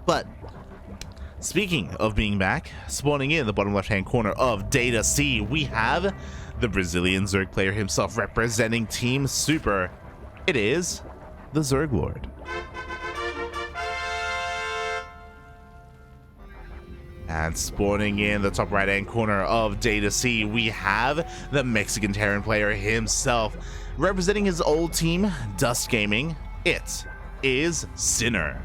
But speaking of being back, spawning in the bottom left-hand corner of TvZ, we have the Brazilian Zerg player himself representing Team Super. It is TheZergLord. And spawning in the top right-hand corner of TvZ, we have the Mexican Terran player himself representing his old team, Dust Gaming. It is Sinner,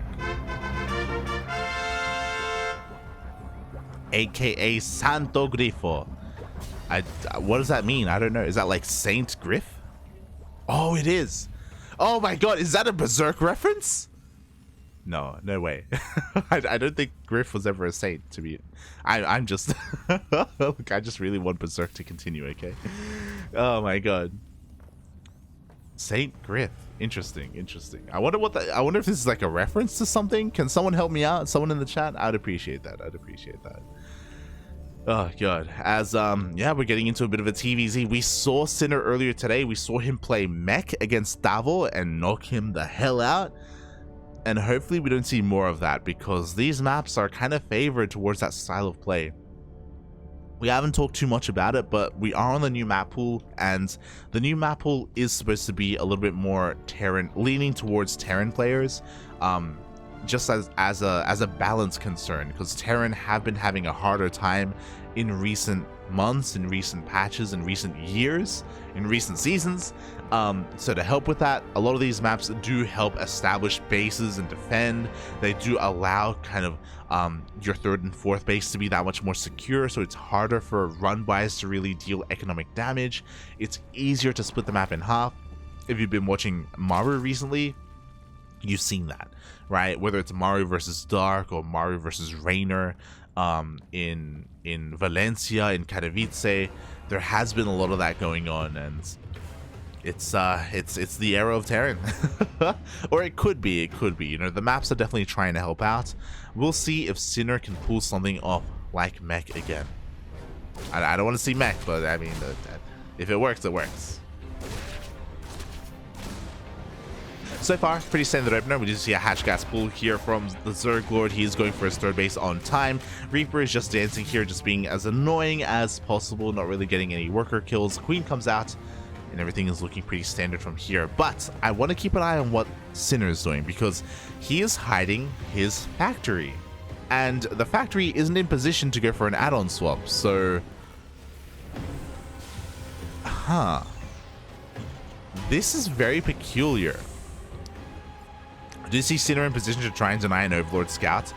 aka Santo Grifo. What does that mean? I don't know. Is that like Saint Griff? Oh, it is. Oh my god, is that a Berserk reference? No, no way. I don't think Griff was ever a saint to be. I'm just look, I just really want Berserk to continue, okay? Oh my god. Saint Griff. Interesting, interesting. I wonder if this is like a reference to something. Can someone help me out? Someone in the chat? I'd appreciate that. I'd appreciate that. Oh god. As yeah, we're getting into a bit of a TvZ. We saw Sinner earlier today. We saw him play mech against Davo and knock him the hell out. And hopefully we don't see more of that, because these maps are kind of favored towards that style of play. We haven't talked too much about it, but we are on the new map pool, and the new map pool is supposed to be a little bit more Terran, leaning towards Terran players, just as a balance concern, because Terran have been having a harder time in recent months, in recent patches, in recent years, in recent seasons. So to help with that, a lot of these maps do help establish bases and defend. They do allow kind of your third and fourth base to be that much more secure, so it's harder for run-bys to really deal economic damage. It's easier to split the map in half. If you've been watching Maru recently, you've seen that, right? Whether it's Maru versus Dark or Maru versus Rainer, in Valencia, in Katowice, there has been a lot of that going on, and it's the era of Terran. Or it could be, you know, the maps are definitely trying to help out. We'll see if Sinner can pull something off like mech again. I don't want to see mech, but I mean, if it works, it works. So far, pretty standard opener. We do see a hatch gas pull here from the TheZergLord. He is going for his third base on time. Reaper is just dancing here, just being as annoying as possible, not really getting any worker kills. Queen comes out, and everything is looking pretty standard from here. But I want to keep an eye on what Sinner is doing, because he is hiding his factory. And the factory isn't in position to go for an add-on swap, so... This is very peculiar. I do see Sinner in position to try and deny an Overlord scout.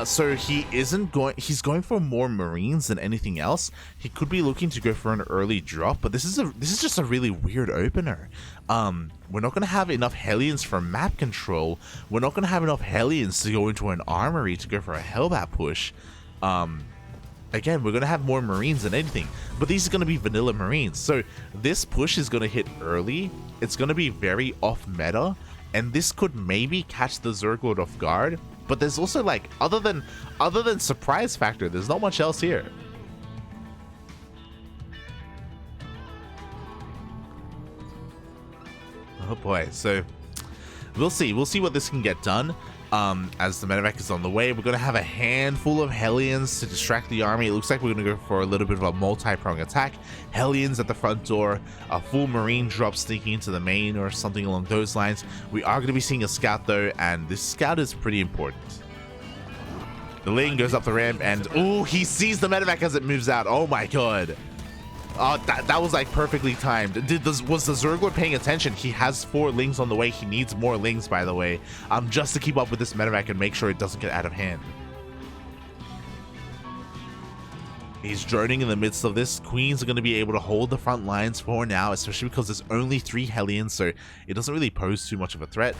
So he's going for more Marines than anything else. He could be looking to go for an early drop, but this is just a really weird opener. We're not going to have enough Hellions for map control. We're not going to have enough Hellions to go into an armory to go for a Hellbat push. Again, we're going to have more Marines than anything, but these are going to be vanilla Marines. So this push is going to hit early. It's going to be very off meta, and this could maybe catch the TheZergLord off guard. But there's also, like, other than surprise factor, there's not much else here. Oh boy, so we'll see what this can get done. As the medevac is on the way, we're going to have a handful of Hellions to distract the army. It looks like we're going to go for a little bit of a multi-prong attack. Hellions at the front door, a full Marine drop sneaking into the main or something along those lines. We are going to be seeing a scout though, and this scout is pretty important. The Ling goes up the ramp, and ooh, he sees the medevac as it moves out. Oh my god. Oh, that was like perfectly timed. Was the TheZergLord paying attention? He has 4 Lings on the way. He needs more Lings, by the way, just to keep up with this medevac and make sure it doesn't get out of hand. He's droning in the midst of this. Queens are going to be able to hold the front lines for now, especially because there's only 3 Hellions, so it doesn't really pose too much of a threat.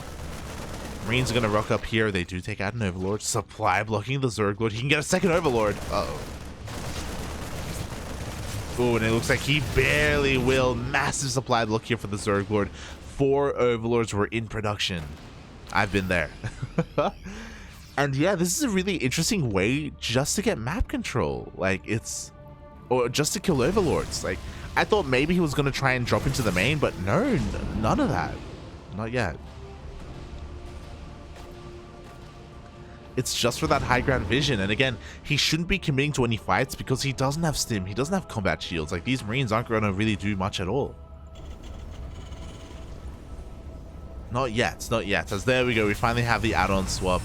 Marines are going to rock up here. They do take out an Overlord. Supply blocking the TheZergLord. He can get a second Overlord. Uh-oh. Ooh, and it looks like he barely will. Massive supply block here for the TheZergLord. 4 Overlords were in production. I've been there. And yeah, this is a really interesting way just to get map control. Like, or just to kill Overlords. Like, I thought maybe he was going to try and drop into the main, but no, none of that. Not yet. It's just for that high ground vision. And again, he shouldn't be committing to any fights because he doesn't have stim. He doesn't have combat shields. Like, these Marines aren't going to really do much at all. Not yet. Not yet. As there we go. We finally have the add-on swap.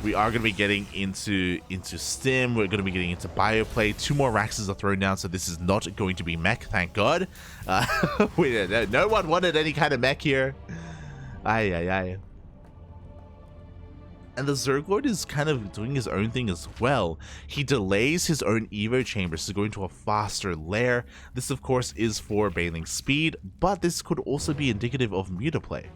We are going to be getting into stim. We're going to be getting into bioplay. 2 more Raxes are thrown down, so this is not going to be mech, thank God. No one wanted any kind of mech here. Aye, aye, aye. And the TheZergLord is kind of doing his own thing as well. He delays his own Evo chambers to go into a faster lair. This, of course, is for bailing speed, but this could also be indicative of mutaplay.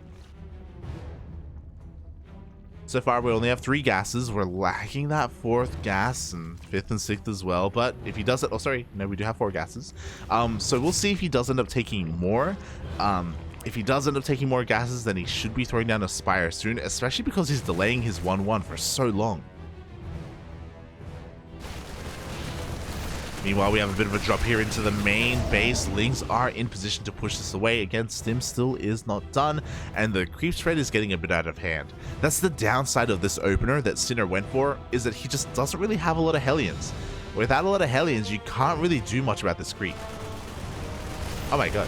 So far, we only have 3 gases. We're lacking that 4th gas and 5th and 6th as well. But if he does it... Oh, sorry. No, we do have 4 gases. So we'll see if he does end up taking more. If he does end up taking more gases, then he should be throwing down a Spire soon, especially because he's delaying his 1-1 for so long. Meanwhile, we have a bit of a drop here into the main base. Lings are in position to push this away. Again, stim still is not done, and the creep spread is getting a bit out of hand. That's the downside of this opener that Sinner went for, is that he just doesn't really have a lot of Hellions. Without a lot of Hellions, you can't really do much about this creep. Oh my god.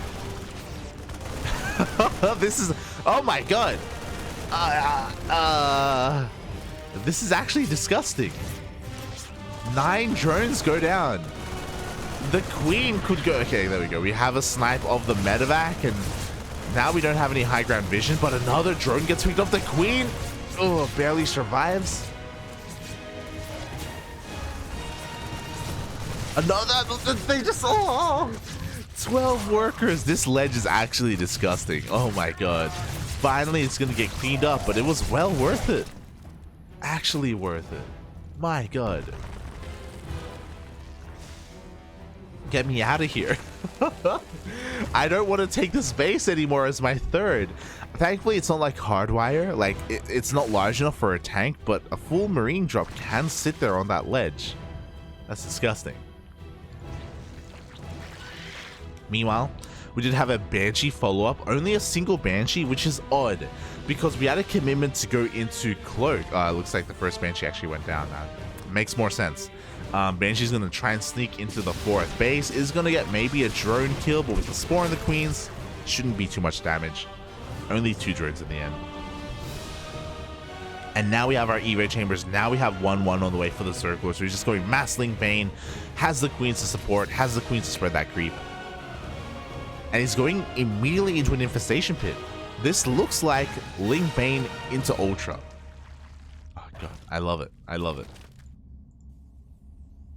This is... Oh my god. This is actually disgusting. 9 drones go down. The Queen could go... Okay, there we go. We have a snipe of the medevac, and now we don't have any high ground vision, but another drone gets picked off. The Queen, oh, barely survives. Another... They just... Oh, 12 workers. This ledge is actually disgusting. Oh my god. Finally, it's going to get cleaned up, but it was well worth it. Actually worth it. My god. Get me out of here. I don't want to take this base anymore as my 3rd. Thankfully, it's not like Hardwire. Like, it's not large enough for a tank, but a full Marine drop can sit there on that ledge. That's disgusting. Meanwhile, we did have a Banshee follow-up. Only a single Banshee, which is odd, because we had a commitment to go into Cloak. Looks like the first Banshee actually went down. Makes more sense. Banshee's going to try and sneak into the 4th base. Is going to get maybe a drone kill, but with the Spore and the Queens, shouldn't be too much damage. Only 2 drones in the end. And now we have our Evo chambers. Now we have 1-1 on the way for the TheZergLord. So he's just going Mass Link Bane, has the Queens to support, has the Queens to spread that creep. And he's going immediately into an Infestation Pit. This looks like Link Bane into Ultra. Oh god, I love it. I love it.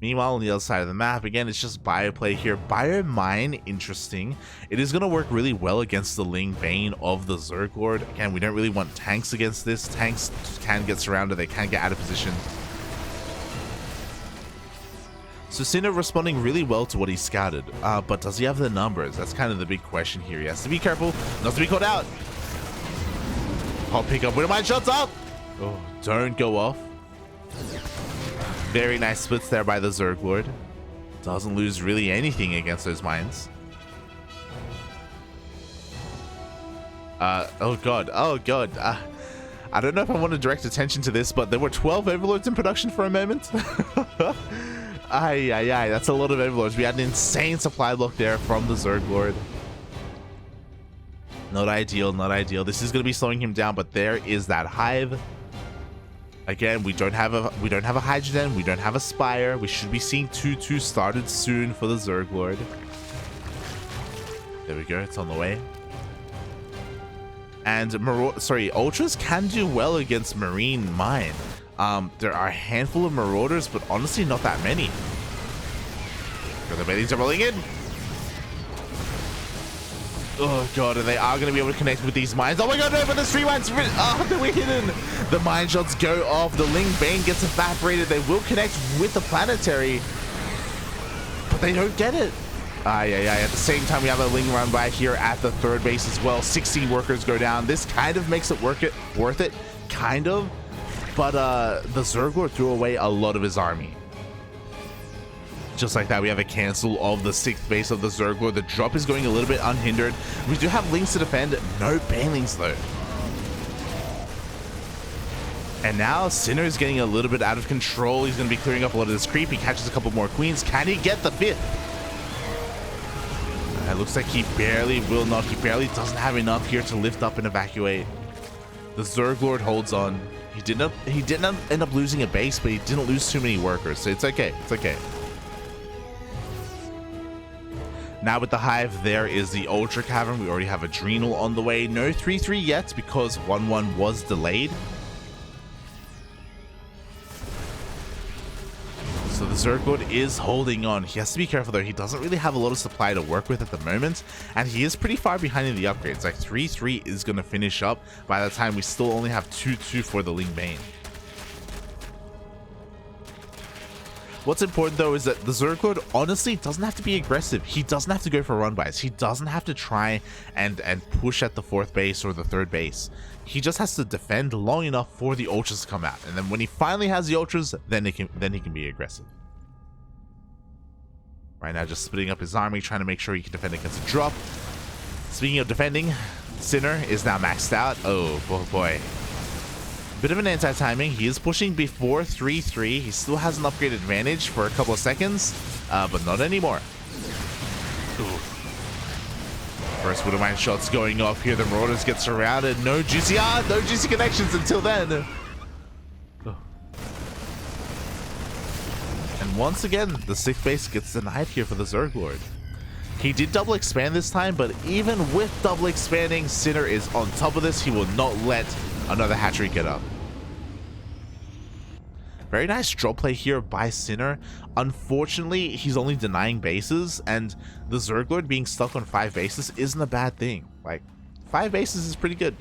Meanwhile, on the other side of the map, again, it's just bioplay here. Biomine, interesting. It is going to work really well against the Ling Bane of the TheZergLord. Again, we don't really want tanks against this. Tanks can get surrounded. They can get out of position. So Sinner responding really well to what he scouted. But does he have the numbers? That's kind of the big question here. He has to be careful not to be caught out. I'll pick up with my shots up. Oh, don't go off. Very nice splits there by the TheZergLord. Doesn't lose really anything against those mines. Oh god, oh god. I don't know if I want to direct attention to this, but there were 12 Overlords in production for a moment. Aye, aye, aye, that's a lot of Overlords. We had an insane supply block there from the TheZergLord. Not ideal, not ideal. This is going to be slowing him down, but there is that hive. Again, we don't have a Hydrogen, we don't have a Spire. We should be seeing 2-2 started soon for the TheZergLord. There we go, it's on the way. And Ultras can do well against Marine Mine. There are a handful of Marauders, but honestly not that many. The Bailey's are rolling in. Oh god, and they are going to be able to connect with these mines. Oh my god, no, but the 3 mines, oh, they were hidden. The mine shots go off. The Ling Bane gets evaporated. They will connect with the Planetary, but they don't get it. At the same time, we have a Ling run by here at the 3rd base as well. 16 workers go down. This kind of makes it worth it, kind of. But the TheZergLord threw away a lot of his army. Just like that, we have a cancel of the 6th base of the TheZergLord. The drop is going a little bit unhindered. We do have Lings to defend. No Banelings, though. And now Sinner is getting a little bit out of control. He's going to be clearing up a lot of this creep. He catches a couple more queens. Can he get the 5th? It looks like he barely will not. He barely doesn't have enough here to lift up and evacuate. The TheZergLord holds on. He didn't end up losing a base, but he didn't lose too many workers, so it's okay. It's okay. Now with the Hive, there is the Ultra Cavern. We already have Adrenal on the way. No 3-3 yet because 1-1 was delayed. So the TheZergLord is holding on. He has to be careful though. He doesn't really have a lot of supply to work with at the moment, and he is pretty far behind in the upgrades. Like 3-3 is going to finish up by the time we still only have 2-2 for the Ling Bane. What's important though is that the TheZergLord honestly doesn't have to be aggressive. He doesn't have to go for run buys. He doesn't have to try and push at the 4th base or the 3rd base. He just has to defend long enough for the ultras to come out, and then when he finally has the ultras, then he can be aggressive. Right now, just splitting up his army, trying to make sure he can defend against a drop. Speaking of defending, Sinner is now maxed out. Oh boy. Bit of an anti-timing. He is pushing before 3-3. He still has an upgrade advantage for a couple of seconds, but not anymore. Ooh. First Widowmine shots going off here. The Marauders get surrounded. No juicy connections until then. Oh. And once again, the 6th base gets denied here for the TheZergLord. He did double expand this time, but even with double expanding, Sinner is on top of this. He will not let another hatchery get up. Very nice drop play here by Sinner. Unfortunately, he's only denying bases, and the TheZergLord being stuck on 5 bases isn't a bad thing. Like, 5 bases is pretty good.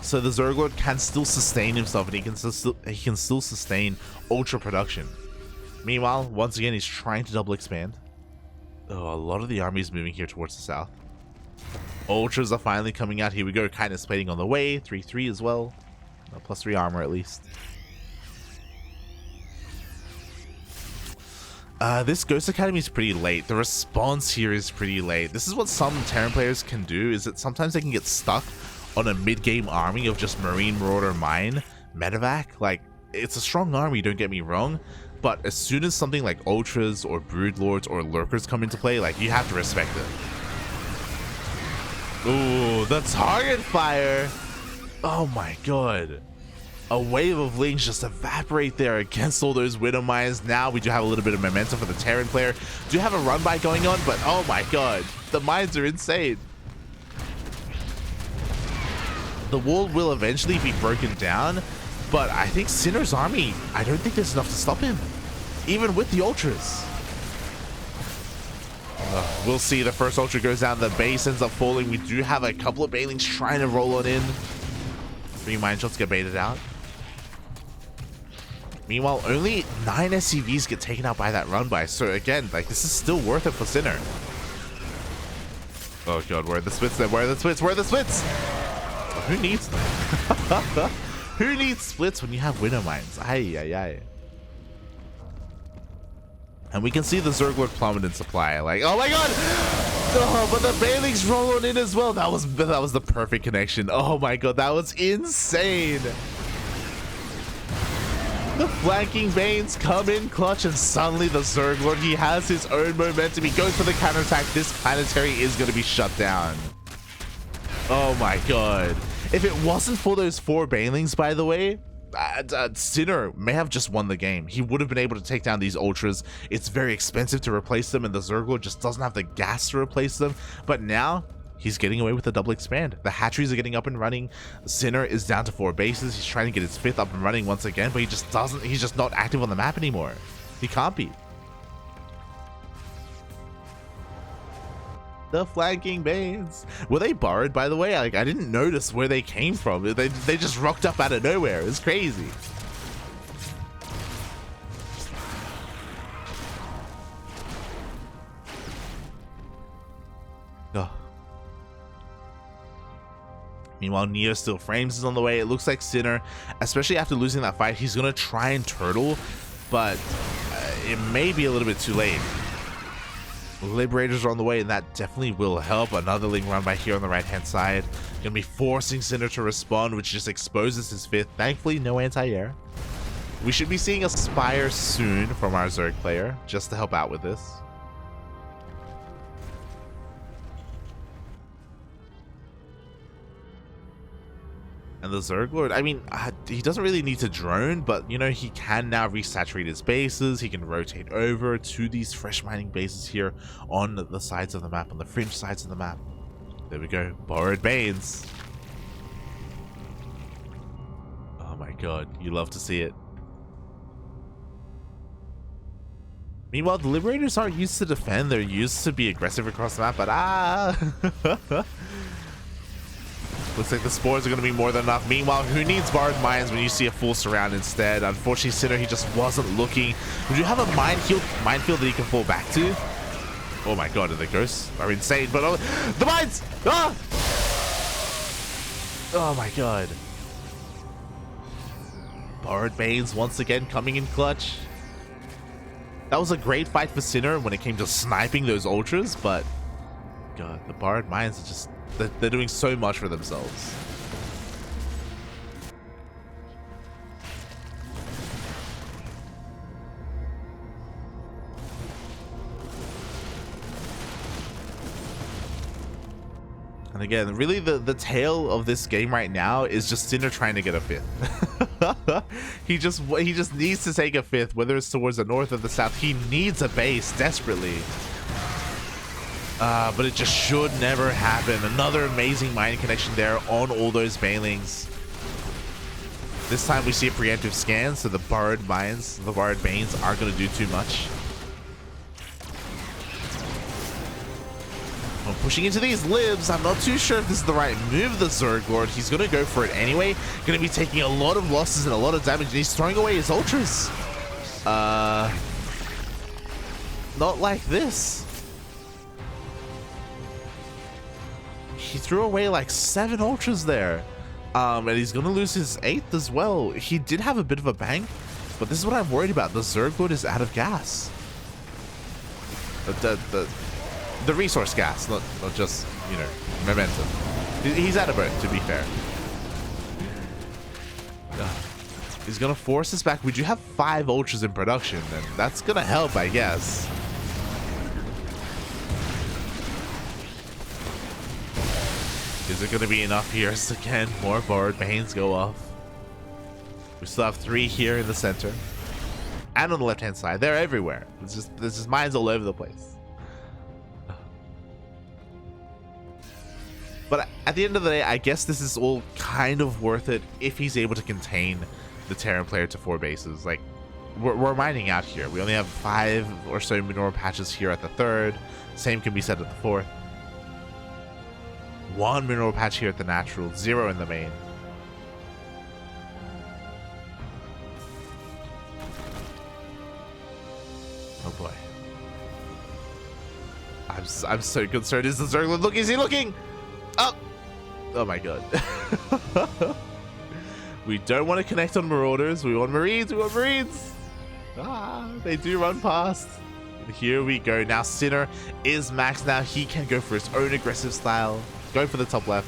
So the TheZergLord can still sustain himself, and he can still sustain ultra production. Meanwhile, once again, he's trying to double expand. Oh, a lot of the army is moving here towards the south. Ultras are finally coming out. Here we go. Kindness plating on the way. 3-3 as well. +3 armor at least. This Ghost Academy is pretty late. The response here is pretty late. This is what some Terran players can do, is that sometimes they can get stuck on a mid-game army of just Marine, Marauder, Mine, Medevac. Like, it's a strong army, don't get me wrong, but as soon as something like Ultras or Broodlords or Lurkers come into play, like, you have to respect it. Ooh, the target fire! Oh my god. A wave of Lings just evaporate there against all those Widow Mines. Now we do have a little bit of momentum for the Terran player. Do have a run by going on, but oh my god, the mines are insane. The wall will eventually be broken down, but I think Sinner's army, I don't think there's enough to stop him, even with the Ultras. We'll see. The first Ultra goes down, the base ends up falling. We do have a couple of Banelings trying to roll on in. 3 mine shots get baited out. Meanwhile, only 9 SCVs get taken out by that run by. So again, like, this is still worth it for Sinner. Oh god, where are the splits then? Where are the splits? Where are the splits? Who needs them? Who needs splits when you have Widow Mines? Ay, ay, ay. And we can see the TheZergLord plummet in supply. Like, oh my god! Oh, but the Banelings roll on in as well. That was the perfect connection. Oh my god, that was insane. The flanking Banes come in clutch, and suddenly the TheZergLord, he has his own momentum. He goes for the counterattack. This planetary is going to be shut down. Oh my god. If it wasn't for those 4 Banelings, by the way, Sinner may have just won the game. He would have been able to take down these Ultras. It's very expensive to replace them, and the TheZergLord just doesn't have the gas to replace them. But now, he's getting away with a double expand. The hatcheries are getting up and running. Sinner is down to 4 bases. He's trying to get his 5th up and running once again, but he's just not active on the map anymore. He can't be. The flanking Banes. Were they borrowed, by the way? Like, I didn't notice where they came from. They just rocked up out of nowhere. It was crazy. Oh. Meanwhile, Neo still frames is on the way. It looks like Sinner, especially after losing that fight, he's going to try and turtle, but it may be a little bit too late. Liberators are on the way, and that definitely will help. Another Ling run by here on the right-hand side. Gonna be forcing Sinner to respond, which just exposes his 5th. Thankfully, no anti-air. We should be seeing a Spire soon from our Zerg player, just to help out with this. And the TheZergLord, I mean, he doesn't really need to drone, but, you know, he can now resaturate his bases. He can rotate over to these fresh mining bases here on the sides of the map, on the fringe sides of the map. There we go. Borrowed Banes. Oh my god, you love to see it. Meanwhile, the Liberators aren't used to defend. They're used to be aggressive across the map, but looks like the spores are going to be more than enough. Meanwhile, who needs borrowed mines when you see a full surround instead? Unfortunately, Sinner, he just wasn't looking. Would you have a minefield that he can fall back to? Oh my god, the ghosts are insane. But the mines! Ah! Oh my god. Borrowed Banes once again coming in clutch. That was a great fight for Sinner when it came to sniping those ultras, but god, the borrowed mines are just... They're doing so much for themselves. And again, really the tale of this game right now is just Sinner trying to get a 5th. he just needs to take a 5th, whether it's towards the north or the south. He needs a base desperately. But it just should never happen. Another amazing mining connection there on all those banelings. This time we see a preemptive scan, so the borrowed mines, the borrowed Banes aren't going to do too much. Well, pushing into these libs, I'm not too sure if this is the right move, the TheZergLord. He's going to go for it anyway. Going to be taking a lot of losses and a lot of damage, and he's throwing away his ultras. Not like this. He threw away like 7 ultras there. And he's gonna lose his 8th as well. He did have a bit of a bank, but this is what I'm worried about. The TheZergLord is out of gas. The resource gas, not just, you know, momentum. He's out of both, to be fair. He's gonna force us back. We do have 5 ultras in production, and that's gonna help, I guess. Is it going to be enough here? Again, more borrowed Banes go off. We still have 3 here in the center. And on the left-hand side. They're everywhere. There's just mines all over the place. But at the end of the day, I guess this is all kind of worth it if he's able to contain the Terran player to 4 bases. Like, we're mining out here. We only have 5 or so mineral patches here at the 3rd. Same can be said at the 4th. 1 mineral patch here at the natural, 0 in the main. Oh boy. I'm so concerned. Is the TheZergLord looking? Is he looking? Oh! Oh my god. We don't want to connect on Marauders. We want Marines. We want Marines. Ah, they do run past. Here we go. Now Sinner is maxed. Now he can go for his own aggressive style. Go for the top left.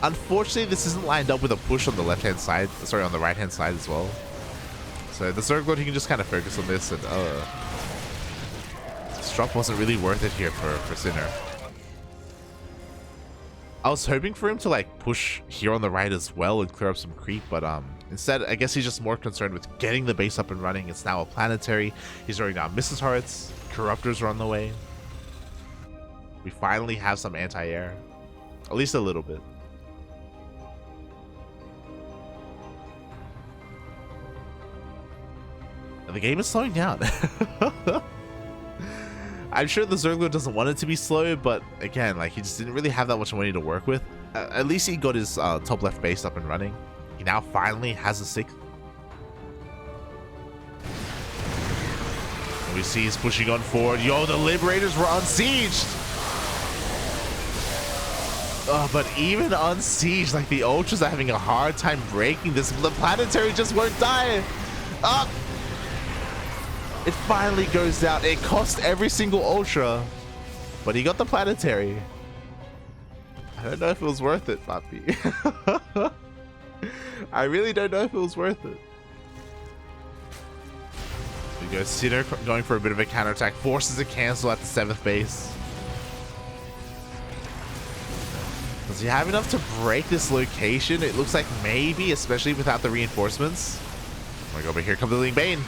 Unfortunately, this isn't lined up with a push on the left-hand side. Sorry, on the right-hand side as well. So the TheZergLord, he can just kind of focus on this. And this drop wasn't really worth it here for Sinner. I was hoping for him to like push here on the right as well and clear up some creep, but instead, I guess he's just more concerned with getting the base up and running. It's now a planetary. He's already down Mrs. Turrets. Corruptors are on the way. We finally have some anti-air. At least a little bit. And the game is slowing down. I'm sure the TheZergLord doesn't want it to be slow, but again, like, he just didn't really have that much money to work with. At least he got his top left base up and running. He now finally has a 6th. And we see he's pushing on forward. Yo, the Liberators were unsieged! But even on siege, like, the ultras are having a hard time breaking this. The planetary just won't die. Up. It finally goes down. It cost every single Ultra, but he got the planetary. I don't know if it was worth it, Papi. I really don't know if it was worth it. We go Sinner going for a bit of a counterattack, forces a cancel at the 7th base. Does he have enough to break this location? It looks like maybe, especially without the reinforcements. Oh my god, but here comes the Ling Bane.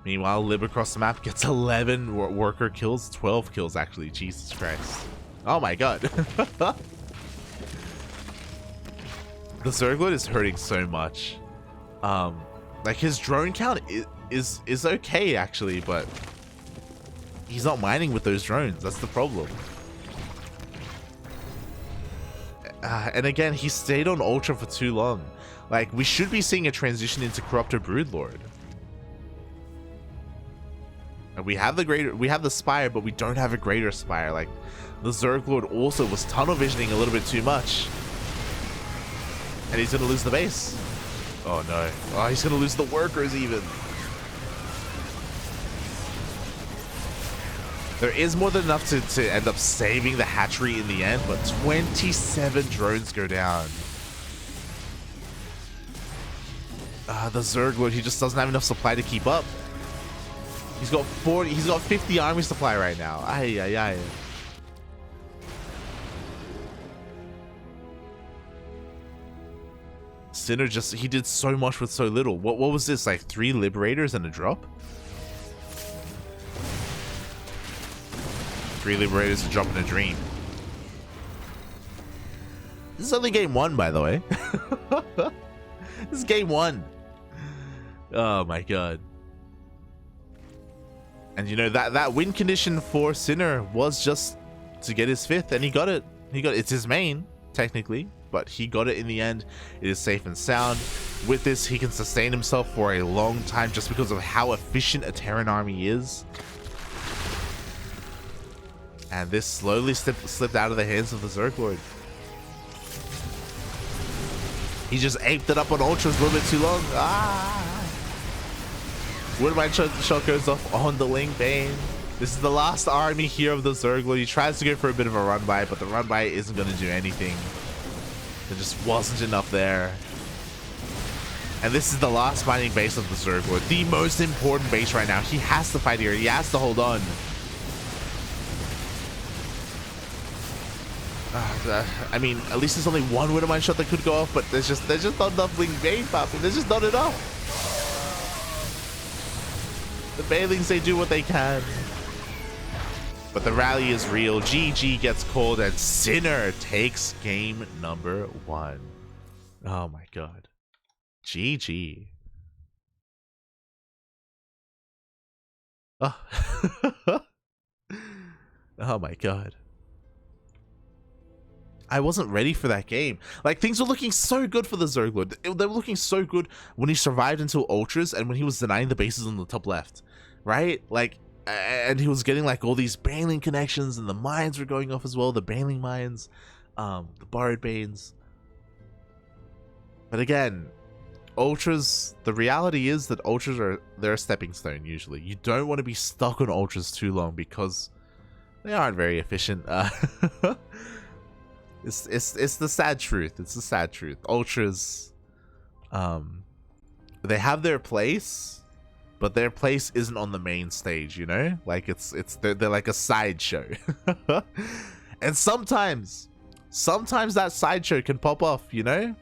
Meanwhile, Lib across the map gets 11 worker kills, 12 kills actually. Jesus Christ. Oh my god. The TheZergLord is hurting so much. Like his drone count is okay actually, but he's not mining with those drones. That's the problem. And again, he stayed on Ultra for too long. Like, we should be seeing a transition into Corruptor Broodlord. And we have the Spire, but we don't have a greater Spire. Like, the TheZergLord also was tunnel visioning a little bit too much. And he's gonna lose the base. Oh no. Oh, he's gonna lose the workers even. There is more than enough to end up saving the hatchery in the end, but 27 drones go down. The TheZergLord, he just doesn't have enough supply to keep up. He's got 50 army supply right now. Ay, ay, ay. Sinner he did so much with so little. What was this, like 3 Liberators and a drop? 3 Liberators, a drop, and a dream. This is only game 1, by the way. This is game 1. Oh my god. And you know, that win condition for Sinner was just to get his 5th, and he got it. It's his main, technically, but he got it in the end. It is safe and sound. With this, he can sustain himself for a long time just because of how efficient a Terran army is. And this slowly slipped out of the hands of the TheZergLord. He just aped it up on Ultras a little bit too long. Ah! Woodbine shot goes off on the Ling Bane. This is the last army here of the TheZergLord. He tries to go for a bit of a run by, but the run by isn't going to do anything. There just wasn't enough there. And this is the last mining base of the TheZergLord. The most important base right now. He has to fight here. He has to hold on. I mean, at least there's only one Widowmine shot that could go off, but there's just not enough Ling Bane, Papi. There's just not enough. The Banelings, they do what they can. But the rally is real. GG gets called, and Sinner takes game number 1. Oh my god. GG. Oh. Oh my god. I wasn't ready for that game. Like, things were looking so good for the TheZergLord. They were looking so good when he survived until Ultras and when he was denying the bases on the top left, right? Like, and he was getting like all these Baneling connections, and the mines were going off as well, the Baneling mines, the Borrowed Banes. But again, Ultras, the reality is that Ultras they're a stepping stone usually. You don't want to be stuck on Ultras too long because they aren't very efficient. It's the sad truth. It's the sad truth. Ultras, they have their place, but their place isn't on the main stage, you know? Like they're like a sideshow. And sometimes that sideshow can pop off, you know?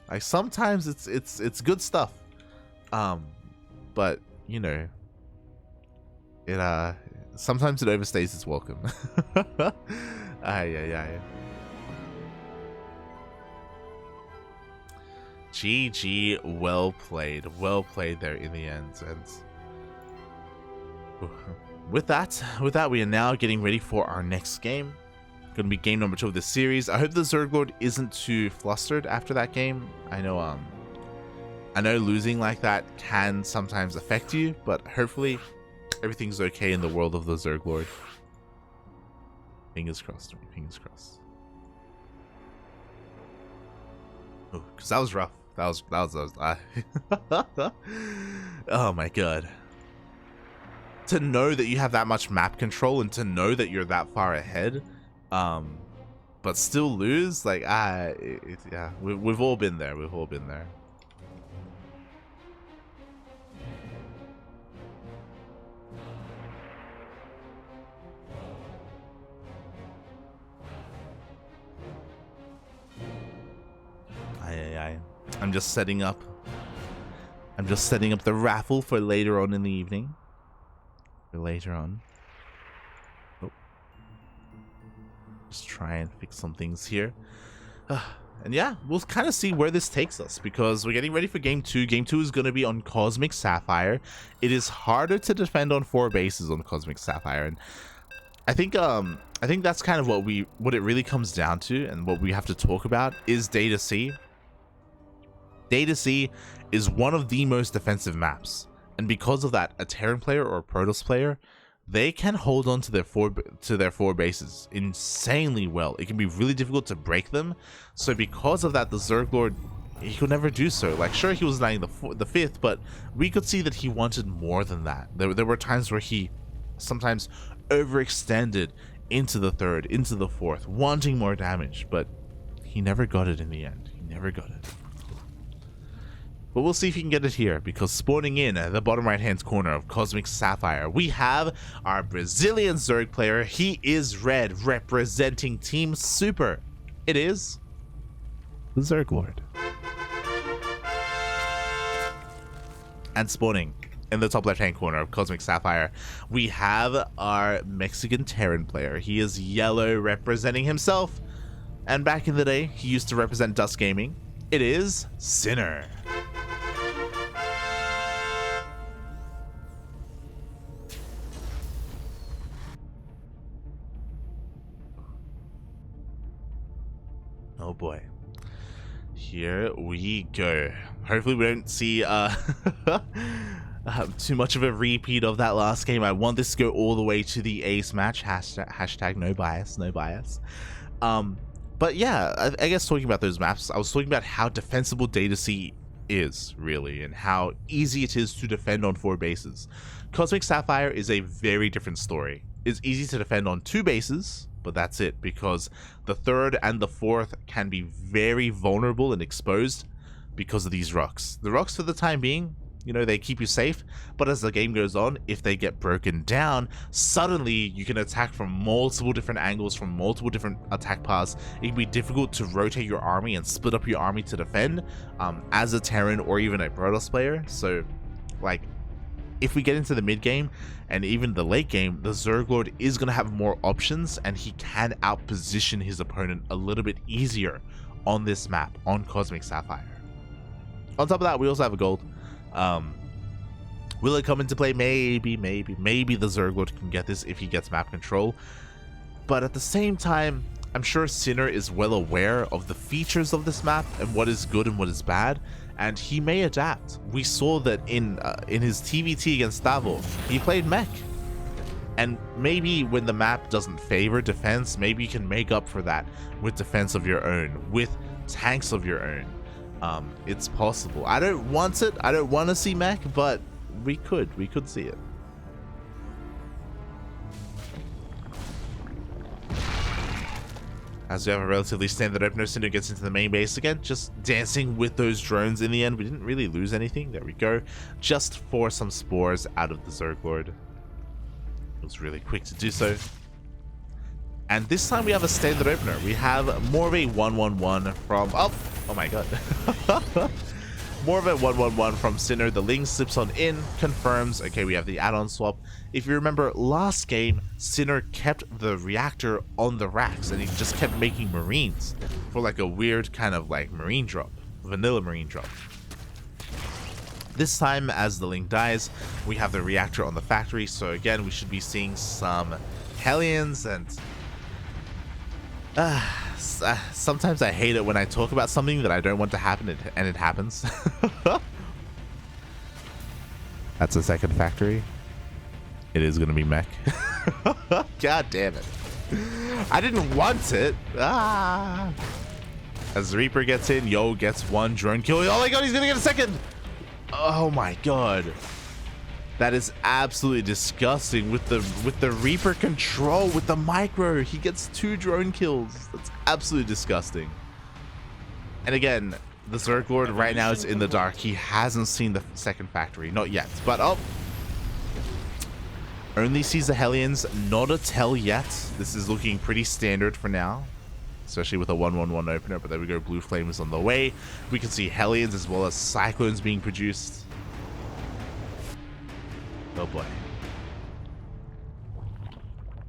Like sometimes it's good stuff. But you know, it sometimes it overstays its welcome. Ay. GG, well played there in the end. And with that, we are now getting ready for our next game. Gonna be game number 2 of this series. I hope the TheZergLord isn't too flustered after that game. I know losing like that can sometimes affect you, but hopefully everything's okay in the world of the TheZergLord. Fingers crossed. Fingers crossed. Oh, because that was rough. That was oh my god. To know that you have that much map control and to know that you're that far ahead, but still lose, like, yeah, we've all been there. We've all been there. I'm just setting up the raffle for later on in the evening. For later on. Oh. Just try and fix some things here. And yeah, we'll kind of see where this takes us, because we're getting ready for game 2. Game 2 is going to be on Cosmic Sapphire. It is harder to defend on 4 bases on Cosmic Sapphire, and I think that's kind of what it really comes down to, and what we have to talk about is Data C. Data C is one of the most defensive maps, and because of that, a Terran player or a Protoss player, they can hold on to their four bases insanely well. It can be really difficult to break them. So because of that, the ZergLord, he could never do so. Like, sure, he was denying the 5th, but we could see that he wanted more than that. There were times where he sometimes overextended into the 3rd, into the 4th, wanting more damage, but he never got it in the end. He never got it. But we'll see if he can get it here, because spawning in at the bottom right hand corner of Cosmic Sapphire, we have our Brazilian Zerg player. He is red, representing Team Super. It is TheZergLord. And spawning in the top left hand corner of Cosmic Sapphire, we have our Mexican Terran player. He is yellow, representing himself. And back in the day, he used to represent Dust Gaming. It is Sinner. Oh boy. Here we go. Hopefully we don't see too much of a repeat of that last game. I want this to go all the way to the ace match. Hashtag no bias, no bias. But yeah, I guess talking about those maps, I was talking about how defensible Data C is, really, and how easy it is to defend on 4 bases. Cosmic Sapphire is a very different story. It's easy to defend on 2 bases, but that's it, because the 3rd and the 4th can be very vulnerable and exposed because of these rocks. The rocks, for the time being, you know, they keep you safe, but as the game goes on, if they get broken down, suddenly you can attack from multiple different angles, from multiple different attack paths. It can be difficult to rotate your army and split up your army to defend as a Terran or even a Protoss player. So, like, if we get into the mid game and even the late game, the ZergLord is going to have more options, and he can outposition his opponent a little bit easier on this map, on Cosmic Sapphire. On top of that, we also have a gold. Will it come into play? Maybe the ZergLord can get this if he gets map control. But at the same time, I'm sure Sinner is well aware of the features of this map and what is good and what is bad, and he may adapt. We saw that in his TvT against Tavo, he played mech. And maybe when the map doesn't favor defense, maybe you can make up for that with defense of your own, with tanks of your own. It's possible. I don't want it. I don't want to see mech, but we could see it. As we have a relatively standard opener, Sinner gets into the main base again, just dancing with those drones in the end. We didn't really lose anything. There we go. Just for some spores out of the ZergLord. It was really quick to do so. And this time we have a standard opener. We have more of a 1-1-1 from... Oh my god. More of a 1-1-1 from Sinner. The Ling slips on in, confirms. Okay, we have the add-on swap. If you remember, last game, Sinner kept the reactor on the racks, and he just kept making Marines for like a weird kind of like Marine drop. Vanilla Marine drop. This time, as the Ling dies, we have the reactor on the factory, so again, we should be seeing some Hellions and... sometimes I hate it when I talk about something that I don't want to happen and it happens. That's a second factory. It is going to be mech. God damn it. I didn't want it. Ah. As Reaper gets in, Yo gets one drone kill. Oh my god, he's gonna get a second. Oh my god. That is absolutely disgusting with the Reaper control, with the micro. He gets 2 drone kills. That's absolutely disgusting. And again, the TheZergLord right now is in the dark. He hasn't seen the second factory, not yet. But oh, only sees the Hellions, not a tell yet. This is looking pretty standard for now, especially with a 1-1-1 opener. But there we go, Blue Flame is on the way. We can see Hellions as well as Cyclones being produced. Oh boy.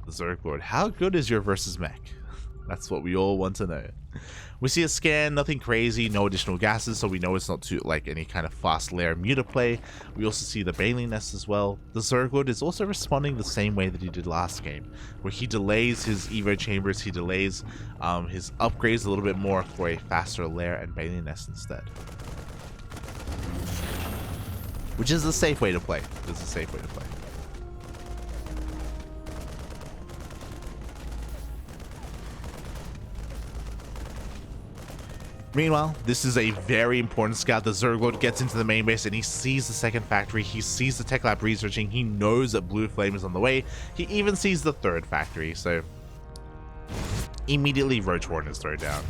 The TheZergLord, how good is your versus mech? That's what we all want to know. We see a scan, nothing crazy, no additional gases, so we know it's not too like any kind of fast layer muta play. We also see the Baneling Nest as well. The TheZergLord is also responding the same way that he did last game, where he delays his Evo chambers, he delays his upgrades a little bit more for a faster layer and Baneling Nest instead. Which is a safe way to play. This is a safe way to play. Meanwhile, this is a very important scout. The TheZergLord gets into the main base and he sees the second factory. He sees the tech lab researching. He knows that Blue Flame is on the way. He even sees the third factory. So immediately Roach Warden is thrown down.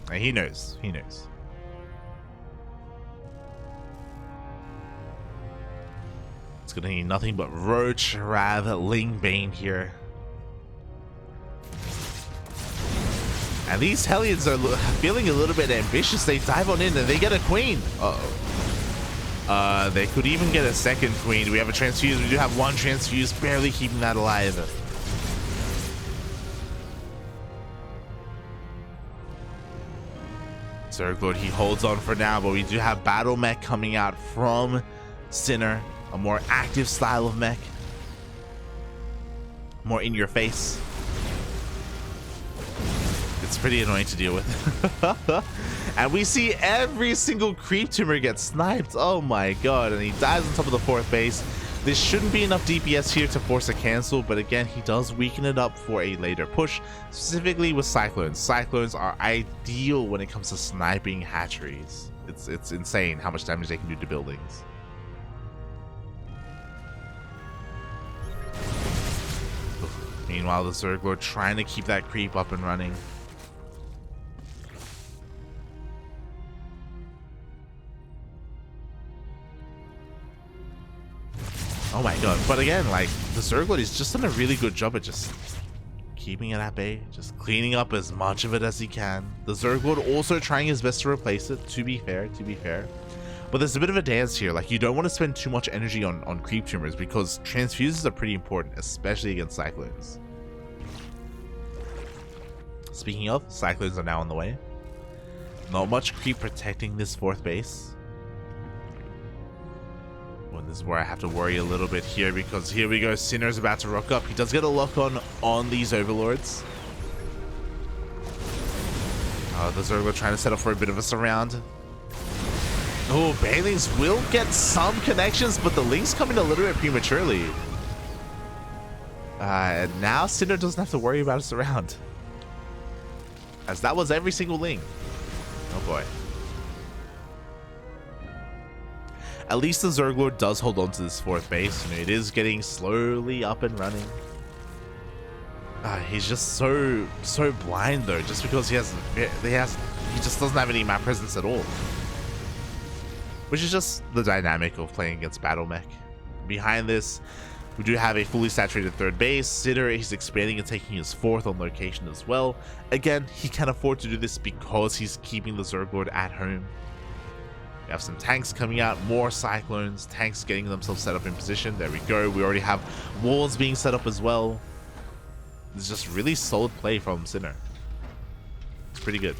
And he knows. He knows. It's going to need nothing but Roach, Rav, Ling Bane here. And these Hellions are feeling a little bit ambitious. They dive on in and they get a queen. Uh-oh. They could even get a second queen. We have a transfuse. We do have one transfuse, barely keeping that alive. TheZergLord, he holds on for now, but we do have Battle Mech coming out from Sinner. A more active style of mech. More in your face. It's pretty annoying to deal with. And we see every single creep tumor get sniped. Oh my god. And he dies on top of the 4th base. This shouldn't be enough DPS here to force a cancel, but again, he does weaken it up for a later push, specifically with Cyclones. Cyclones are ideal when it comes to sniping hatcheries. It's insane how much damage they can do to buildings. Meanwhile, the TheZergLord trying to keep that creep up and running. Oh my god. But again, like, the TheZergLord is just done a really good job at just keeping it at bay, just cleaning up as much of it as he can. The TheZergLord also trying his best to replace it, to be fair. But there's a bit of a dance here. Like, you don't want to spend too much energy on creep tumors because transfuses are pretty important, especially against Cyclones. Speaking of, Cyclones are now on the way. Not much creep protecting this 4th base. Well, this is where I have to worry a little bit here because here we go. Sinner's about to rock up. He does get a lock on these Overlords. The TheZergLord trying to set up for a bit of a surround. Oh, Banelings will get some connections, but the Lings come in a little bit prematurely. And now Sinner doesn't have to worry about a surround. As that was every single Ling. Oh boy. At least the TheZergLord does hold on to this 4th base. You know, it is getting slowly up and running. He's just so blind though, just because he just doesn't have any map presence at all. Which is just the dynamic of playing against Battle Mech. Behind this, we do have a fully saturated 3rd base. Sinner, he's expanding and taking his 4th on location as well. Again, he can afford to do this because he's keeping the TheZergLord at home. We have some tanks coming out, more Cyclones, tanks getting themselves set up in position. There we go. We already have walls being set up as well. It's just really solid play from Sinner. It's pretty good.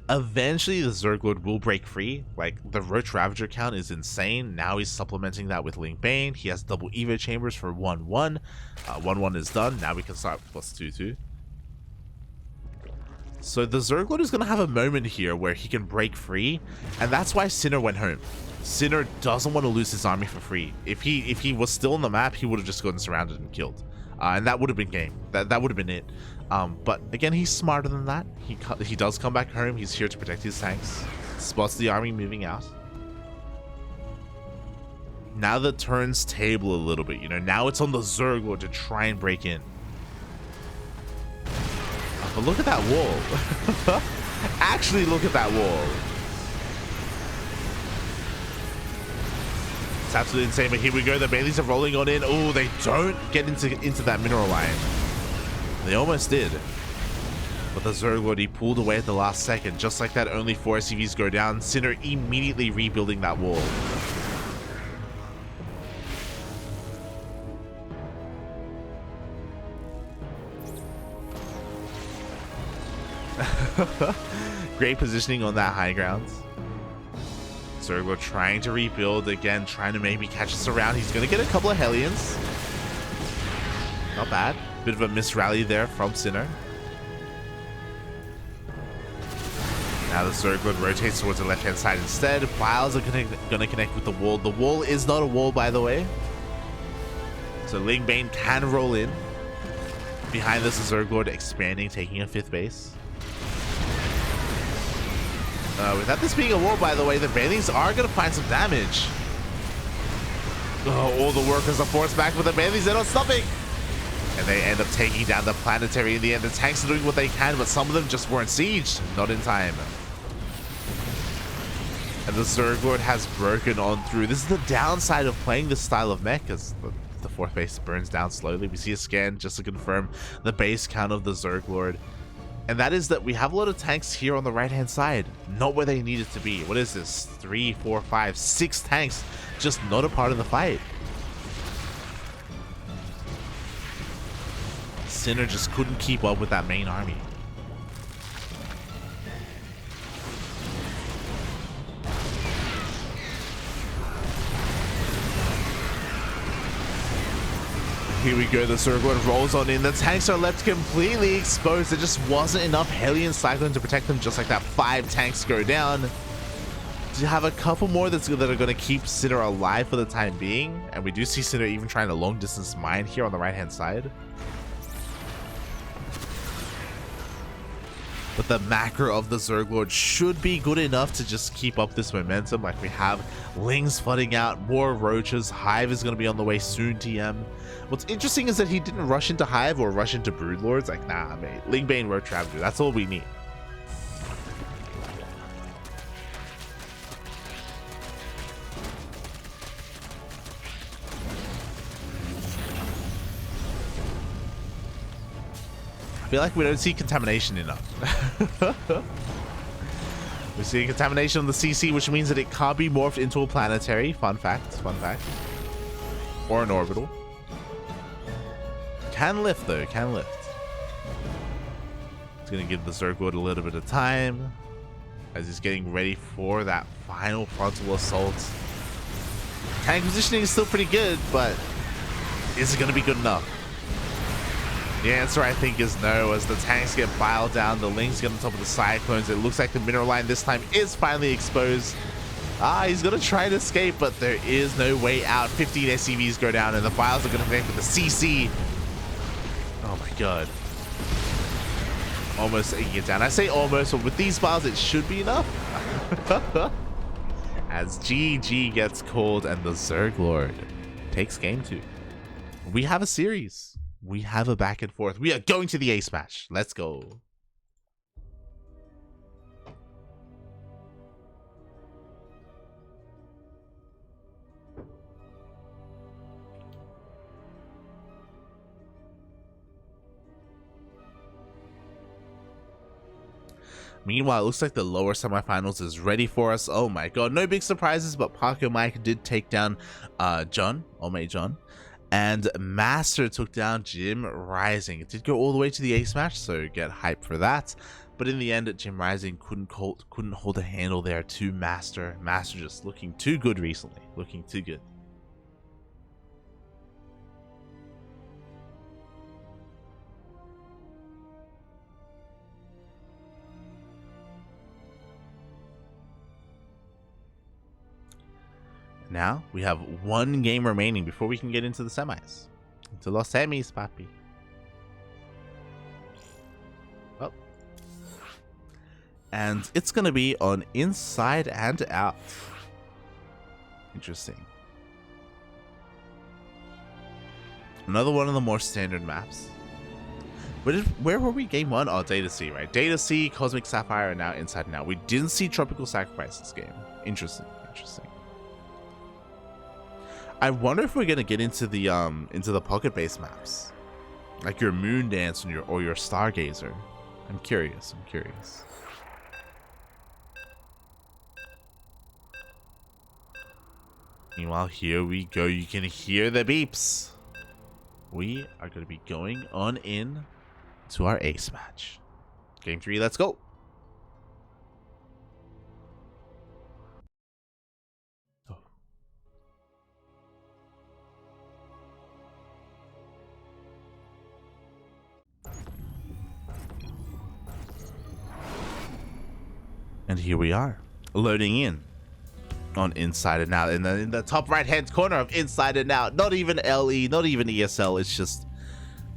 Eventually, the TheZergLord will break free. Like, the Roach Ravager count is insane. Now he's supplementing that with Ling Bane. He has double Evo chambers for 1-1. 1-1 is done. Now we can start +2-2. So the TheZergLord is going to have a moment here where he can break free, and that's why Sinner went home. Sinner doesn't want to lose his army for free. If he was still on the map, he would have just gotten surrounded and killed. And that would have been game. That would have been it. But again, he's smarter than that. He does come back home. He's here to protect his tanks. Spots the army moving out. Now that turns table a little bit. You know, now it's on the TheZergLord to try and break in. But look at that wall. Actually, look at that wall. It's absolutely insane, but here we go. The Baileys are rolling on in. Oh, they don't get into that mineral line. They almost did. But the TheZergLord, he pulled away at the last second. Just like that, only 4 SCVs go down. Sinner immediately rebuilding that wall. Great positioning on that high ground. TheZergLord trying to rebuild again, trying to maybe catch us around. He's going to get a couple of Hellions. Not bad. Bit of a misrally there from Sinner. Now the TheZergLord rotates towards the left-hand side instead. Files are going to connect with the wall. The wall is not a wall, by the way. So Lingbane can roll in. Behind this, the TheZergLord expanding, taking a 5th base. Without this being a wall, by the way, the Baileys are going to find some damage. Oh, all the workers are forced back, but the Baileys, they're not stopping. And they end up taking down the planetary in the end. The tanks are doing what they can, but some of them just weren't sieged. Not in time. And the TheZergLord has broken on through. This is the downside of playing this style of mech, because the 4th base burns down slowly. We see a scan just to confirm the base count of the TheZergLord. And that is that we have a lot of tanks here on the right-hand side. Not where they needed to be. What is this? 3, 4, 5, 6 tanks just not a part of the fight. Sinner just couldn't keep up with that main army. Here we go, the TheZergLord rolls on in. The tanks are left completely exposed. There just wasn't enough Hellion Cyclone to protect them, just like that. 5 tanks go down. You have a couple more that are going to keep Sinner alive for the time being. And we do see Sinner even trying to long distance mine here on the right-hand side. But the macro of the TheZergLord should be good enough to just keep up this momentum. Like we have Lings flooding out, more roaches. Hive is going to be on the way soon, TM. What's interesting is that he didn't rush into Hive or rush into Broodlords. Like, nah, mate. Lingbane Road Traveler, that's all we need. I feel like we don't see contamination enough. We're seeing contamination on the CC, which means that it can't be morphed into a planetary. Fun fact, fun fact. Or an orbital. Can lift though, can lift. It's gonna give the TheZergLord a little bit of time as he's getting ready for that final frontal assault. Tank positioning is still pretty good, but is it gonna be good enough? The answer, I think, is no, as the tanks get piled down, the Lings get on top of the Cyclones. It looks like the mineral line this time is finally exposed. He's gonna try to escape, but there is no way out. 15 SCVs go down, and the files are gonna connect with the CC. Oh my god. Almost taking it down. I say almost, but with these files, it should be enough. As GG gets called, and the TheZergLord takes game 2. We have a series. We have a back and forth. We are going to the ace match. Let's go. Meanwhile, it looks like the lower semifinals is ready for us. Oh my god, no big surprises, but Parker Mike did take down John, Ome John. And Master took down Jim Rising. It did go all the way to the ace match, so get hype for that. But in the end, Jim Rising couldn't hold a handle there to Master. Master just looking too good recently. Looking too good. Now we have one game remaining before we can get into the semis. Into los semis, papi. Oh. And it's going to be on Inside and Out. Interesting. Another one of the more standard maps. Where were we game one? Oh, TvZ, right? TvZ, Cosmic Sapphire, and now Inside and Out. We didn't see Tropical Sacrifice this game. Interesting, interesting. I wonder if we're gonna get into the pocket-based maps, like your Moon Dance and your Stargazer. I'm curious. I'm curious. Meanwhile, here we go. You can hear the beeps. We are going to be going on in to our ace match. Game 3, let's go. Oh. And here we are, loading in on Inside and Out. And then in the top right hand corner of Inside and Out, not even LE, not even ESL, it's just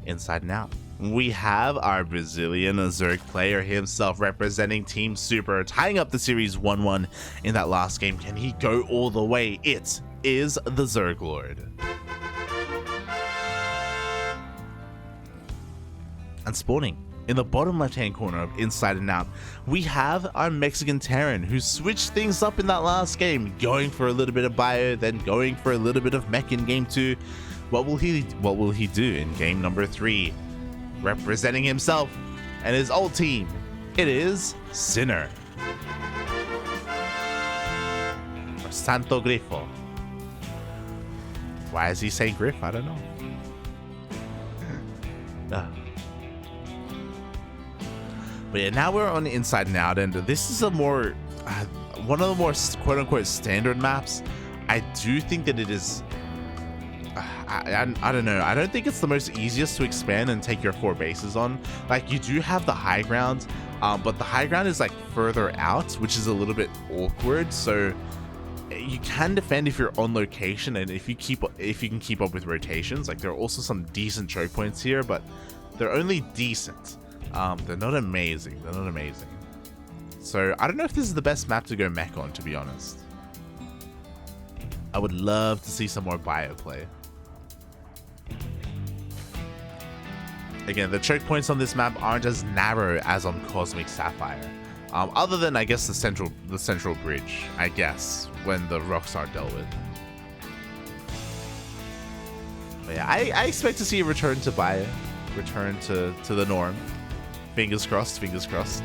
Inside and Out. We have our Brazilian Zerg player himself representing Team Super, tying up the series 1-1 in that last game. Can he go all the way? It is TheZergLord. And spawning in the bottom left hand corner of Inside and Out, we have our Mexican Terran, who switched things up in that last game, going for a little bit of bio, then going for a little bit of mech in game 2. What will he do in game number 3? Representing himself and his old team, it is Sinner. Or Santo Grifo. Why is he saying Griff? I don't know. But yeah, now we're on Inside and Out, and this is a more one of the more quote-unquote standard maps. I do think that it is I don't know. I don't think it's the most easiest to expand and take your 4 bases on. Like, you do have the high ground, but the high ground is like further out, which is a little bit awkward. So you can defend if you're on location, and if you can keep up with rotations. Like, there are also some decent choke points here, but they're only decent. They're not amazing. They're not amazing. So I don't know if this is the best map to go mech on, to be honest. I would love to see some more bio play. Again, the choke points on this map aren't as narrow as on Cosmic Sapphire. Other than, I guess, the central bridge, I guess, when the rocks are dealt with. But yeah, I expect to see a return to bio, return to the norm. Fingers crossed, fingers crossed.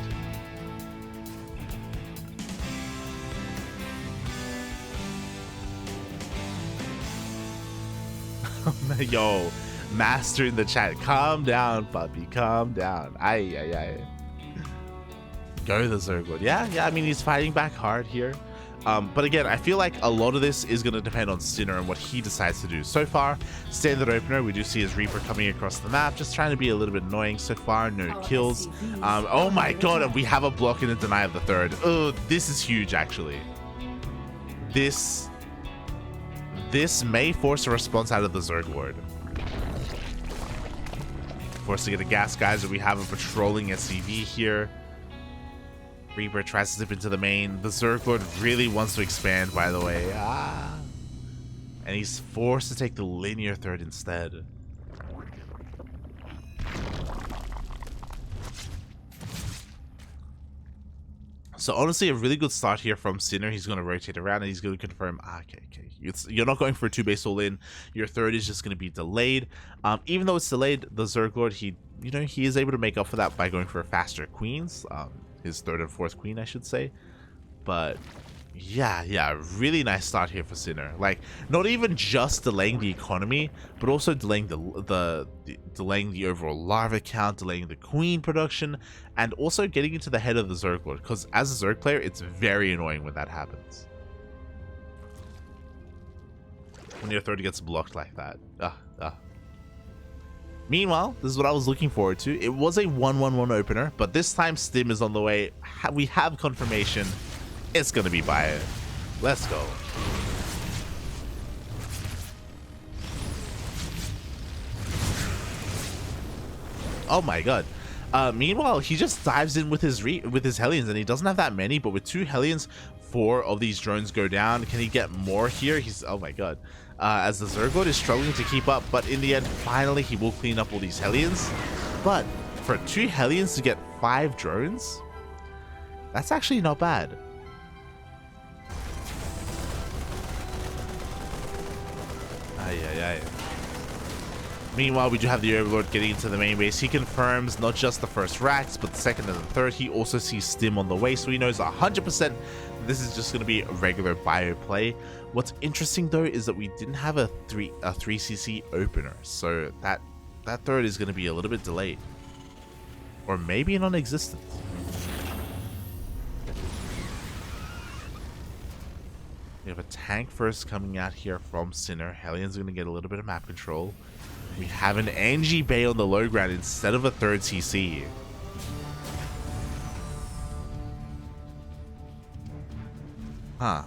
Yo, Master in the chat, calm down, puppy, calm down. Aye. Go TheZergLord. Yeah, I mean, he's fighting back hard here. But again, I feel like a lot of this is going to depend on Sinner and what he decides to do. So far, standard opener, we do see his Reaper coming across the map, just trying to be a little bit annoying. So far, no kills. Oh my god, and we have a block and a deny of the third. Oh, this is huge, actually. This may force a response out of TheZergLord. Forcing it a gas geyser. We have a patrolling SCV here. Reaper tries to zip into the main. TheZergLord really wants to expand, by the way. And he's forced to take the linear third instead. So honestly, a really good start here from Sinner. He's going to rotate around and he's going to confirm, okay. You're not going for a 2-base all-in. Your third is just going to be delayed. Even though it's delayed, TheZergLord, he is able to make up for that by going for faster queens. His third and fourth queen, I should say. But yeah, really nice start here for Sinner. Like, not even just delaying the economy, but also delaying delaying the overall larva count, delaying the queen production, and also getting into the head of TheZergLord. Because as a Zerg player, it's very annoying when that happens. When your third gets blocked like that. Meanwhile, this is what I was looking forward to. It was a 1-1-1 opener, but this time Stim is on the way. We have confirmation. It's going to be bio. Let's go. Oh my god. Meanwhile, he just dives in with his Hellions, and he doesn't have that many, but with 2 Hellions, 4 of these drones go down. Can he get more here? He's, oh my god. As the TheZergLord is struggling to keep up, but in the end, finally, he will clean up all these Hellions. But for 2 Hellions to get 5 drones, that's actually not bad. Ay. Meanwhile, we do have the Overlord getting into the main base. He confirms not just the first racks, but the second and the third. He also sees Stim on the way, so he knows 100% this is just going to be a regular bio play. What's interesting though is that we didn't have a 3cc opener, so that third is going to be a little bit delayed, or maybe non-existent. We have a tank first coming out here from Sinner. Hellions are going to get a little bit of map control. We have an Angie Bay on the low ground instead of a 3rd CC. Huh.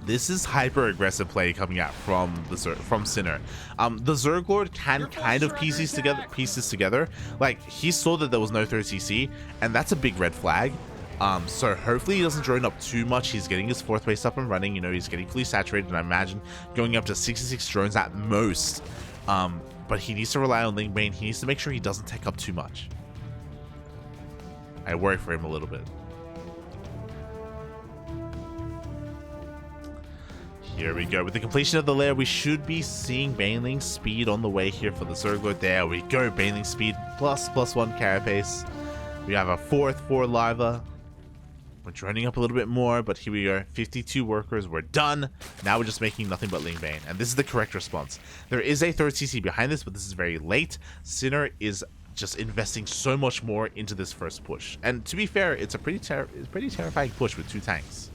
This is hyper aggressive play coming out from Sinner. The TheZergLord can kind of pieces together. Like, he saw that there was no 3rd CC, and that's a big red flag. So hopefully he doesn't drone up too much. He's getting his 4th base up and running. You know, he's getting fully saturated, and I imagine going up to 66 drones at most. But he needs to rely on Ling Bane. He needs to make sure he doesn't take up too much. I worry for him a little bit. Here we go. With the completion of the lair, we should be seeing Baneling speed on the way here for the TheZergLord. There we go. Baneling speed +1 carapace. We have a 4th 4 Liva. We're droning up a little bit more, but here we go. 52 workers. We're done. Now we're just making nothing but Ling Bane. And this is the correct response. There is a 3rd CC behind this, but this is very late. Sinner is just investing so much more into this first push. And to be fair, it's a pretty terrifying push with 2 tanks.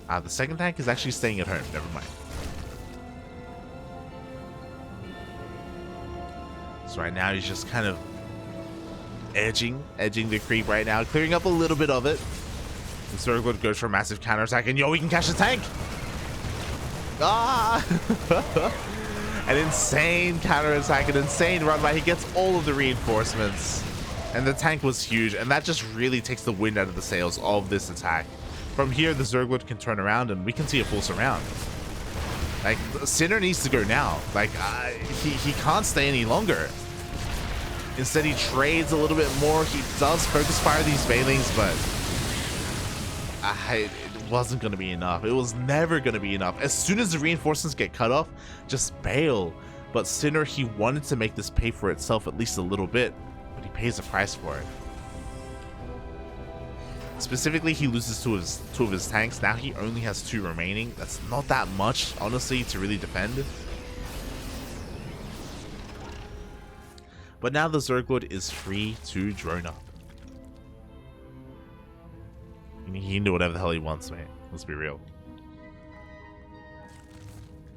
The second tank is actually staying at home. Never mind. So right now he's just kind of edging the creep right now, clearing up a little bit of it. The TheZergLord goes for a massive counterattack, and yo, we can catch the tank! Ah! An insane counterattack, an insane run by. He gets all of the reinforcements, and the tank was huge, and that just really takes the wind out of the sails of this attack. From here, the TheZergLord can turn around, and we can see a full surround. Like, Sinner needs to go now. Like, he can't stay any longer. Instead, he trades a little bit more. He does focus fire these Banelings, but it wasn't going to be enough. It was never going to be enough. As soon as the reinforcements get cut off, just bail. But Sinner, he wanted to make this pay for itself at least a little bit, but he pays a price for it. Specifically, he loses two of his tanks. Now he only has 2 remaining. That's not that much, honestly, to really defend. But now the TheZergLord is free to drone up. He can do whatever the hell he wants, mate. Let's be real.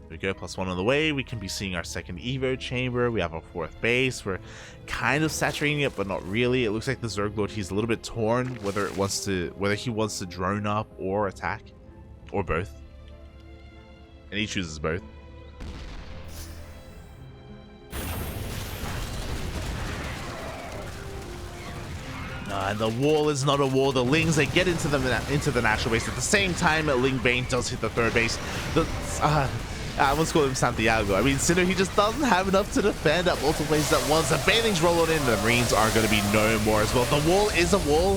There we go, +1 on the way. We can be seeing our 2nd Evo chamber. We have our 4th base. We're kind of saturating it, but not really. It looks like the TheZergLord, he's a little bit torn whether he wants to drone up or attack, or both. And he chooses both. And the wall is not a wall. The Lings, they get into the natural base. At the same time, Ling Bane does hit the 3rd base. I almost call him Santiago. I mean, Sinner, he just doesn't have enough to defend at multiple places at once. The Banelings roll on in. The Marines are going to be no more as well. The wall is a wall,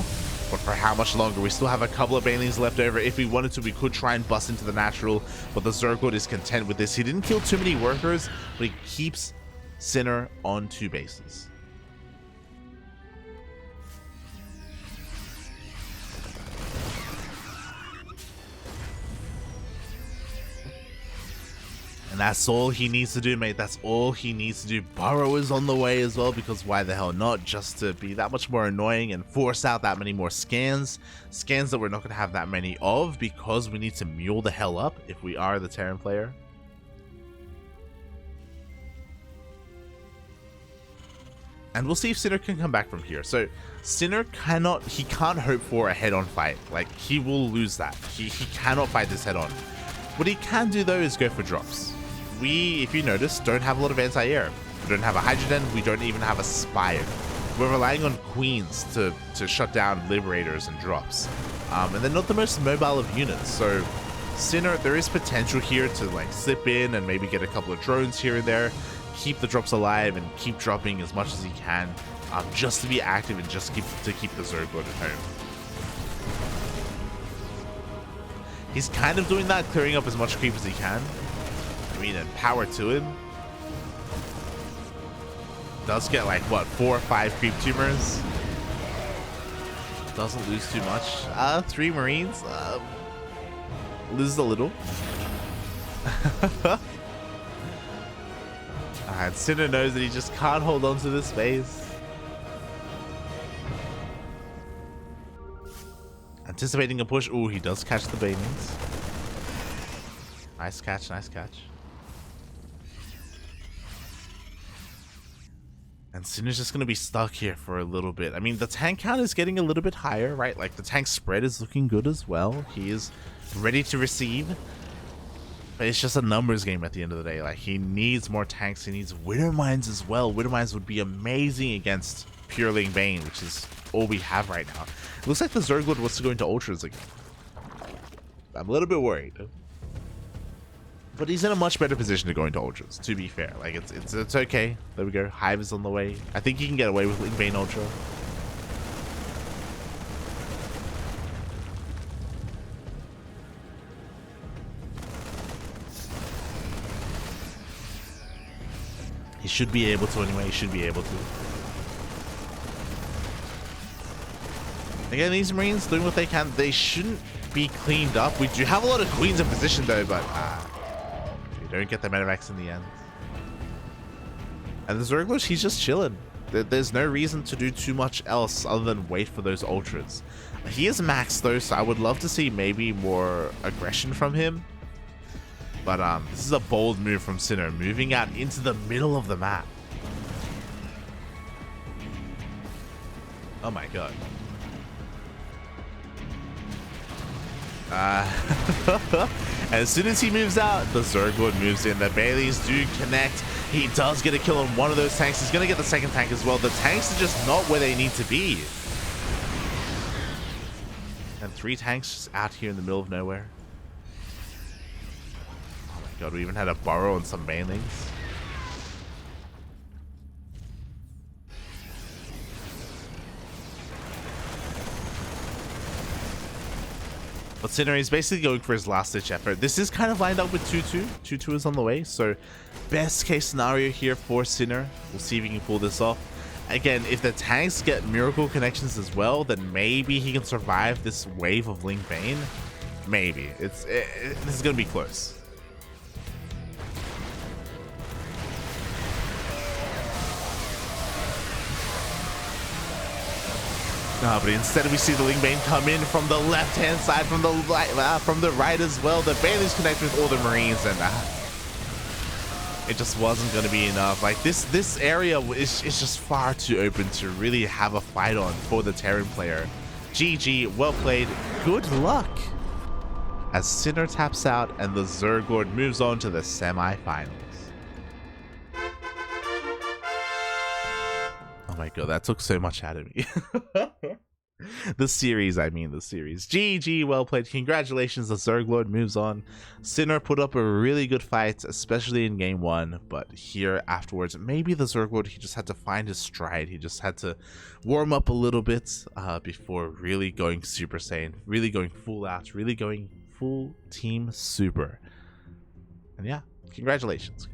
but for how much longer? We still have a couple of Banelings left over. If we wanted to, we could try and bust into the natural, but the TheZergLord is content with this. He didn't kill too many workers, but he keeps Sinner on 2 bases. And that's all he needs to do, mate. That's all he needs to do. Burrow is on the way as well, because why the hell not? Just to be that much more annoying and force out that many more scans. Scans that we're not going to have that many of, because we need to mule the hell up if we are the Terran player. And we'll see if Sinner can come back from here. So Sinner can't hope for a head-on fight. Like, he will lose that. He cannot fight this head-on. What he can do, though, is go for drops. if you notice, don't have a lot of anti-air. We don't have a Hydrogen, we don't even have a Spire. We're relying on Queens to shut down Liberators and drops. And they're not the most mobile of units, so Sinner, there is potential here to like slip in and maybe get a couple of drones here and there, keep the drops alive and keep dropping as much as he can, just to be active and just keep the TvZ at home. He's kind of doing that, clearing up as much creep as he can. I mean, and power to him. Does get like, what, 4 or 5 creep tumors. Doesn't lose too much. 3 Marines. Loses a little. And Sinner knows that he just can't hold on to this phase. Anticipating a push. Ooh, he does catch the Banelings. Nice catch, nice catch. And Sinner's just going to be stuck here for a little bit. I mean, the tank count is getting a little bit higher, right? Like, the tank spread is looking good as well. He is ready to receive. But it's just a numbers game at the end of the day. Like, he needs more tanks. He needs Widow Mines as well. Widow Mines would be amazing against Pure Ling Bane, which is all we have right now. It looks like the TheZergLord wants to go into Ultras again. I'm a little bit worried. But he's in a much better position to go into Ultras, to be fair. Like, it's okay. There we go. Hive is on the way. I think he can get away with Ling Bane Ultra. He should be able to anyway. He should be able to. Again, these Marines doing what they can. They shouldn't be cleaned up. We do have a lot of Queens in position though, but we don't get the Medivacs in the end. And the TheZergLord, he's just chilling. There's no reason to do too much else other than wait for those Ultras. He is maxed though, so I would love to see maybe more aggression from him. But this is a bold move from Sinner, moving out into the middle of the map. Oh my god. And as soon as he moves out, the TheZergLord moves in. The Baileys do connect. He does get a kill on one of those tanks. He's going to get the second tank as well. The tanks are just not where they need to be. And 3 tanks just out here in the middle of nowhere. Oh my god, we even had a burrow on some Banelings. But Sinner is basically going for his last ditch effort. This is kind of lined up with 2-2. 2-2 is on the way, so best case scenario here for Sinner. We'll see if he can pull this off. Again, if the tanks get miracle connections as well, then maybe he can survive this wave of Ling Bane. Maybe. This is going to be close. No, but instead we see the Ling Bane come in from the left-hand side, from the right as well. The Bailey's connect with all the Marines, and it just wasn't going to be enough. Like, this area is just far too open to really have a fight on for the Terran player. GG, well played, good luck. As Sinner taps out and the TheZergLord moves on to the semi-finals. Oh my god, that took so much out of me. The series, I mean the series. GG, well played. Congratulations, the TheZergLord moves on. Sinner put up a really good fight, especially in game 1, but here afterwards, maybe the TheZergLord, he just had to find his stride. He just had to warm up a little bit before really going Super Saiyan, really going full out, really going full team super. And yeah, congratulations.